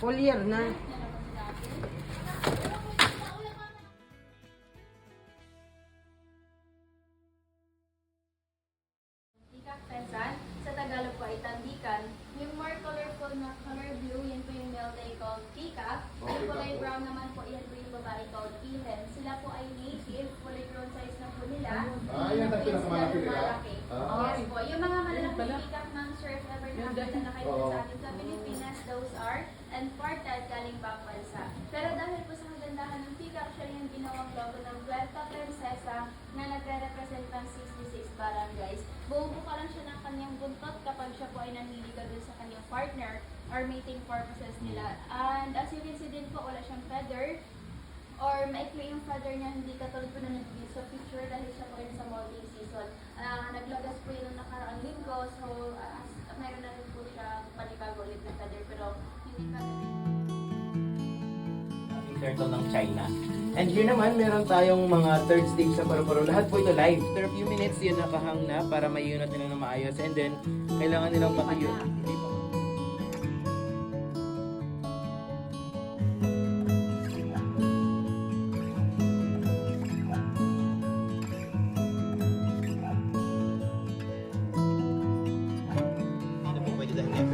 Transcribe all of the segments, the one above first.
Full year na. Peacock pheasant, sa Tagalog po ay tandikan. Yung more colorful na color blue, yan po yung male na called peacock. Yung kulay brown naman po, yan po yung babae called peahen. Sila po ay native, fully grown size na po nila. Yan ang pinakamalaki nila? Yes po. Yung mga malalaking peacock, ma'am sir, if ever nakakita na kayo sa atin sa Pilipinas, those are and ported galing pang bansa. Pero dahil po sa kagandahan ng peacock, siya yung ginawang logo ng Puerto Princesa na nagre-represent ng 66 barangays. Bumubuka lang siya ng kanyang buntot kapag siya po ay nanliligaw dun sa kanyang partner or mating purposes nila. And as you can see din po, wala siyang feather or maikli yung feather niya, hindi katulad po na nag-view sa picture dahil siya po rin sa molting season. Naglagas po yun ng nakaraang linggo, so mayroon na rin po siya panibago ulit na feather, pero hindi pa Turtle ng China. And here naman, meron tayong mga third stage sa paru-paro. Lahat po ito live. After a few minutes, yun nakahang na para maiunat nila na maayos. And then, kailangan nilang pakiyun. Hindi pa.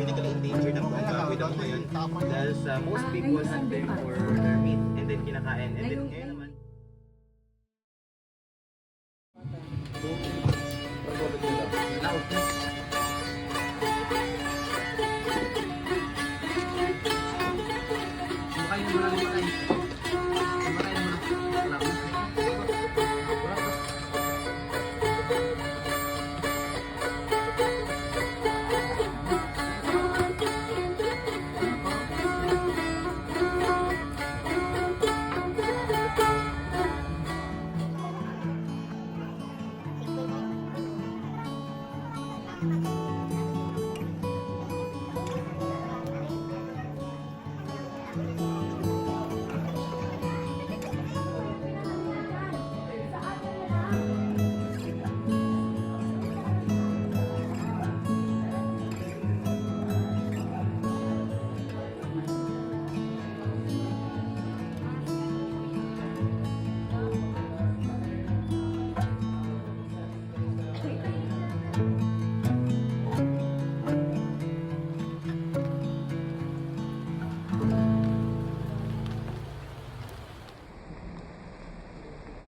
Critically endangered ang mga with ako ngayon dahil sa most people hunt them for their meat and then kinakain and then ngayon